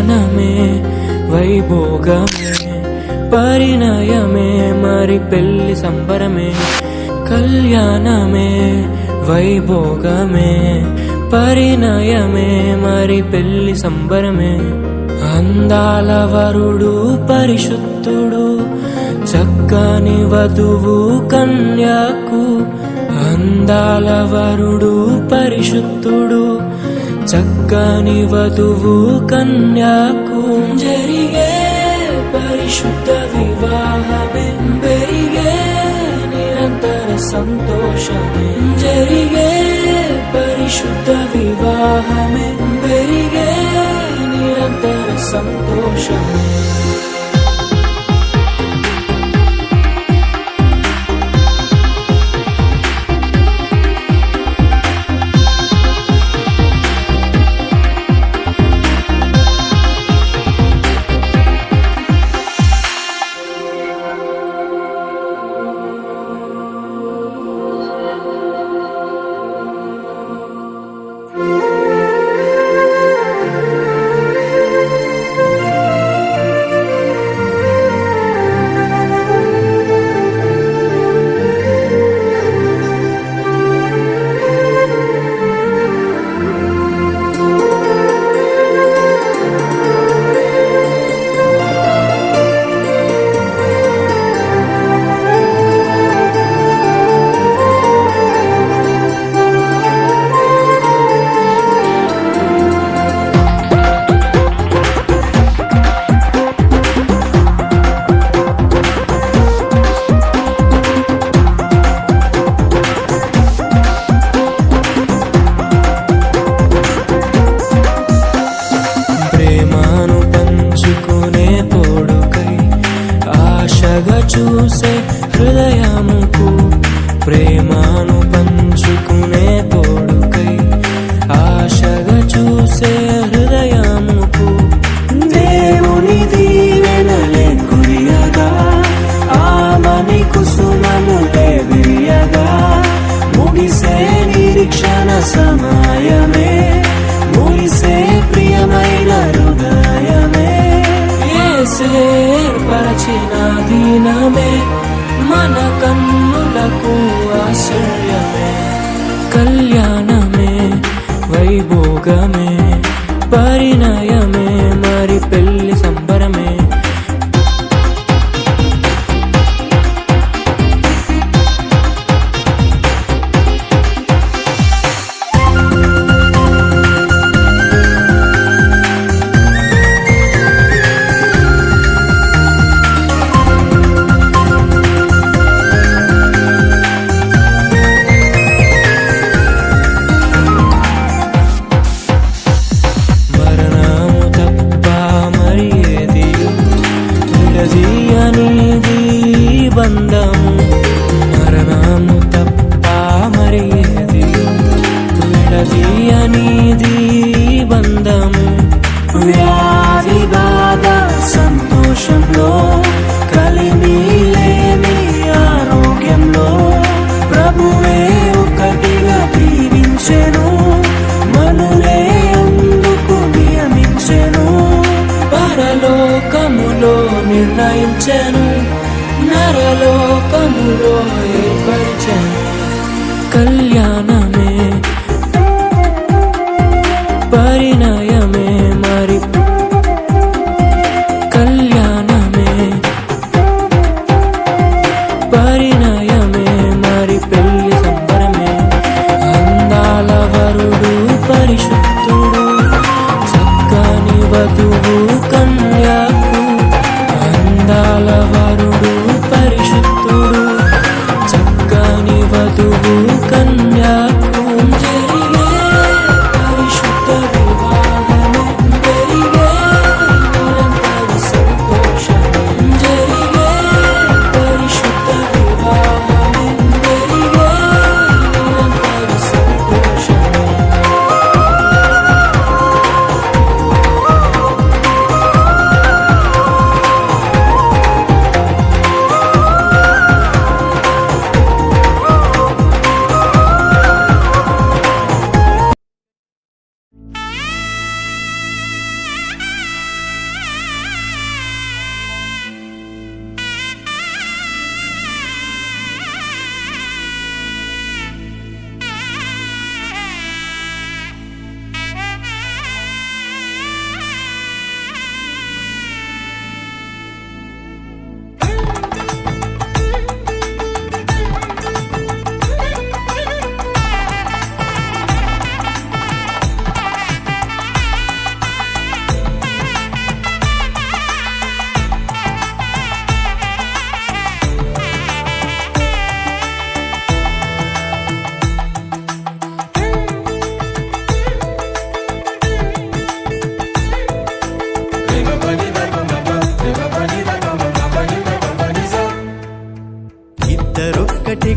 కళ్యాణమే వైభోగమే పరిణయమే మరి పెళ్లి సంబరమే కళ్యాణమే వైభోగమే పరిణయమే మరి పెళ్లి సంబరమే అందాల వరుడు పరిశుద్ధుడు చక్కని వధువు కన్యాకు అందాల వరుడు పరిశుద్ధుడు చక్కని వధువు కన్యాకు జరిగే పరిశుద్ధ వివాహమే పెరిగే నిరంతర సంతోషమే జరిగే పరిశుద్ధ వివాహమే పెరిగే నిరంతర సంతోషమే చూసే హృదయముకు ప్రేమను పంచుకునే తోడుకై ఆశగా చూసే హృదయముకు దేవుని దీవెనలే కురియగా ఆమని కుసుమములే విరియగా ముగిసే నిరీక్షణ సమయమే ముగిసే ప్రియమైన హృదయమే ఏర్పరచిన దీనమే మన కన్నులకు ఆశ్చర్యమే కళ్యాణమే వైభోగమే పరిణయమే మరి పెళ్లి సంబరమే బంధము మరణము తప్ప మరి ఏది విడదీయనిది బంధము వ్యాధి బాధ సంతోషంలో కలిమి లేని ఆరోగ్యంలో ప్రభువే ఒకటిగా దీవించెను మనులే అందుకు నియమించెను పరలోకములో నిర్ణయించెను నరలోకములో ఏర్పరిచెను కళ్యాణమే పరిణయమే మరి కళ్యాణమే పరిణయమే మరి పెళ్లి సంబరమే అందాల వరుడు పరిశుద్ధుడు చక్కని వధువు కన్యాకు అందాల వరుడు పరిశుద్ధుడు చక్కని వధువు కన్యాకు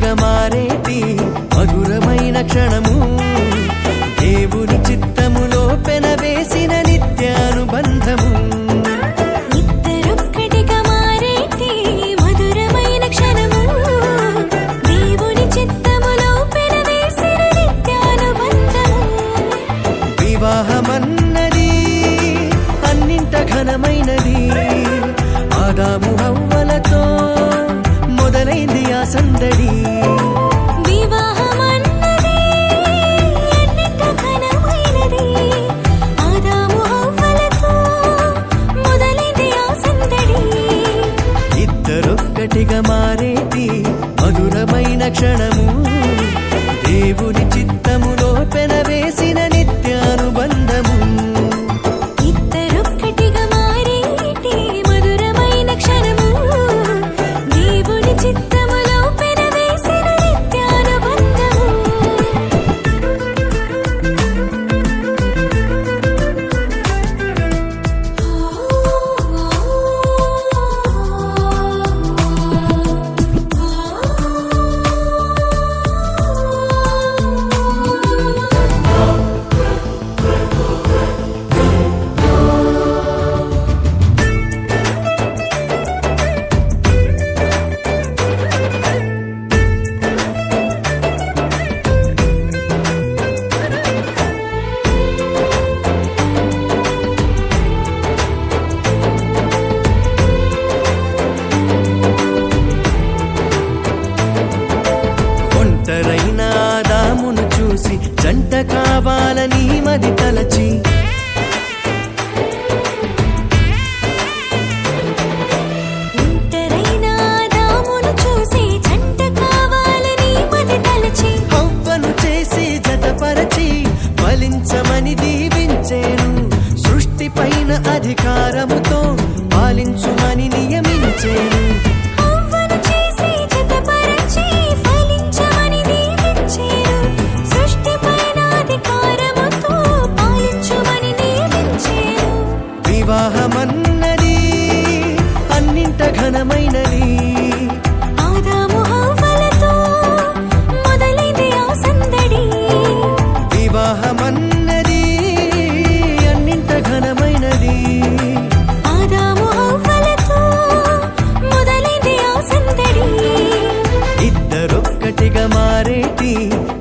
ఒక్కటిగా మారేటి మధురమైన క్షణము దేవుని చిత్తములో పెనవేసిన నిత్యానుబంధము ఇద్దరొక్కటిగా మారేటి మధురమైన క్షణము దేవుని చిత్తములో పెనవేసిన నిత్యానుబంధము వివాహమన్నది అన్నింట ఘనమైనది ఆదాము హవ్వలతో మొదలైంది ఆ సందడి వివాహమన్నది అన్నింట ఘనమైనది ఆదాము హవ్వలతో మొదలైంది ఆ సందడి ఇద్దరొక్కటిగా మారేటి మధురమైన క్షణము దేవుని చిత్తములో పెనవేసిన నిత్యానుబంధము ఇద్దరొక్కటిగా మారేటి మధురమైన క్షణము దేవుని చిత్తములో పెనవేసిన నిత్యానుబంధము ఒంటరైన ఆదామును చూసి జంట కావాలని మది తలచి ఒంటరైన ఆదామును చూసి జంట కావాలని మది తలచి హవ్వను చేసి జతపరచి ఫలించమని దీవించేను సృష్టిపైన అధికారముతో పాలించుమని నియమించేను హవ్వను చేసి జతపరచి ఫలించమని దీవించేను సృష్టిపైన అధికారముతో పాలించుమని నియమించేను వివాహమన్నది అన్నింట ఘనమైనది ఆదాము హవ్వలతో మొదలైంది ఆ సందడి వివాహమన్నది అన్నింట ఘనమైనది ఆదాము హవ్వలతో మొదలైంది ఆ సందడి ఇద్దరొక్కటిగా మారేటి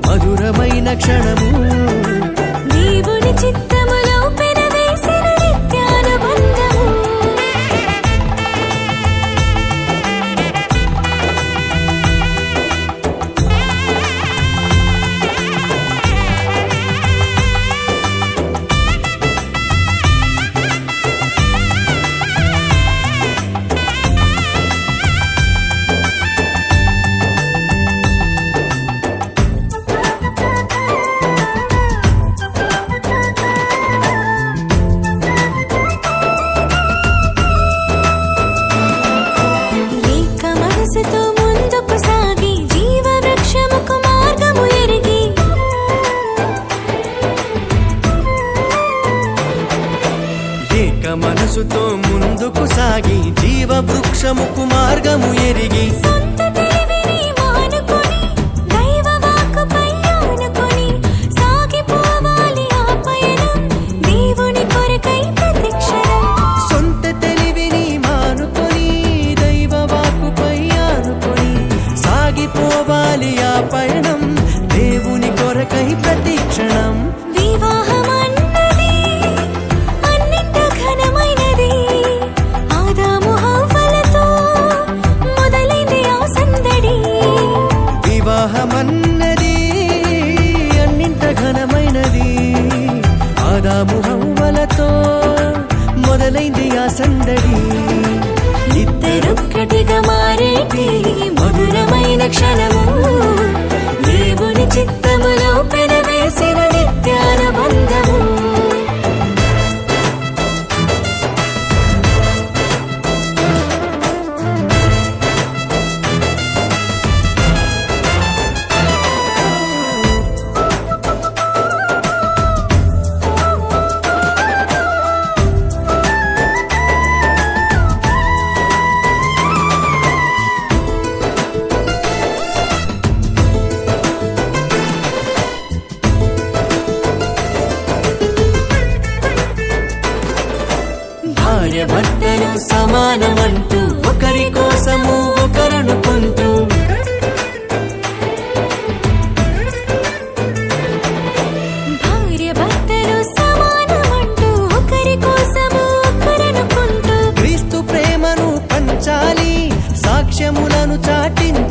మధురమైన క్షణము దేవుని చిత్తములో పెనవేసిన నిత్యానుబంధము ఏక మనసుతో ముందుకు సాగి జీవవృక్షముకు మార్గము ఎరిగి ఏక మనసుతో ముందుకు సాగి జీవవృక్షముకు మార్గము ఎరిగి సొంత తెలివిని మానుకొని దైవ వాక్కుపై ఆనుకొని సాగిపోవాలి ఆ పయనం దేవుని కొరకై ప్రతిక్షణం సొంత తెలివిని మానుకొని దైవ వాక్కుపై ఆనుకొని సాగిపోవాలి ఆ పయనం దేవుని కొరకై ప్రతిక్షణం వివాహమన్నది అన్నింట ఘనమైనది ఆదాము హవ్వలతో మొదలైంది ఆ సందడి వివాహమన్నది అన్నింట ఘనమైనది ఆదాము హవ్వలతో మొదలైంది ఆ సందడి ఇద్దరొక్కటిగా మారేటి మధురమైన క్షణము దేవుని చిత్తములో పెనవేసిన నిత్యానుబంధము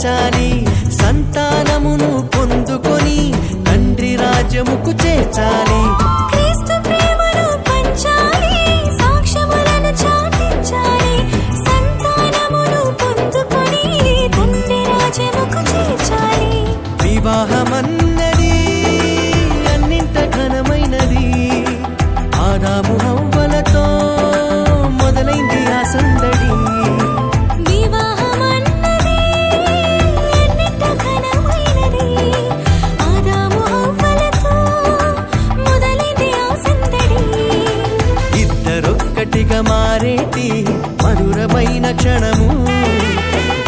దాచాలి సంతానమును పొందుకొని తండ్రి రాజ్యముకు చేర్చాలి క్రీస్తు ప్రేమను పంచాలి సాక్ష్యములను చాటించాలి సంతానమును పొందుకొని తండ్రి రాజ్యముకు చేర్చాలి వివాహమన్నది అన్నింట ఘనమైనది ఆదాము హవ్వలతో మొదలైంది ఆ సందడి వివాహమన్నది అన్నింట ఘనమైనది ఆదాము హవ్వలతో మొదలైంది ఆ సందడి ఇద్దరొక్కటిగా మారేటి మధురమైన క్షణము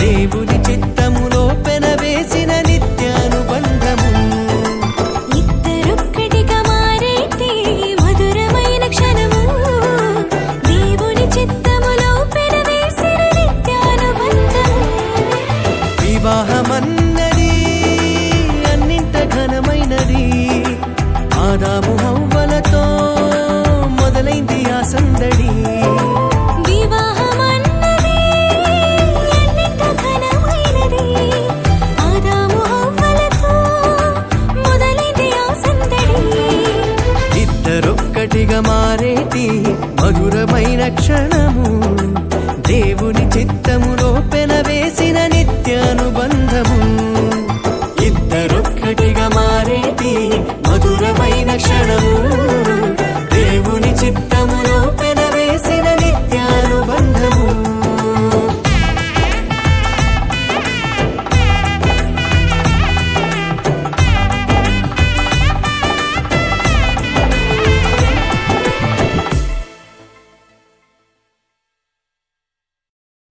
దేవుని చిత్తములో పెనవేసిన నిత్యానుబంధము ఇద్దరొక్కటిగా మారేటి మధురమైన క్షణము దేవుని చిత్తములో పెనవేసిన నిత్యానుబంధము వివాహమన్నది అన్నింట ఘనమైనది ఆదాము హవ్వలతో మొదలైంది ఆ సందడి వివాహమన్నది అన్నింట ఘనమైనది ఆదాము హవ్వలతో మొదలైంది ఆ సందడి ఇద్దరొక్కటిగా మారేటి మధురమైన క్షణము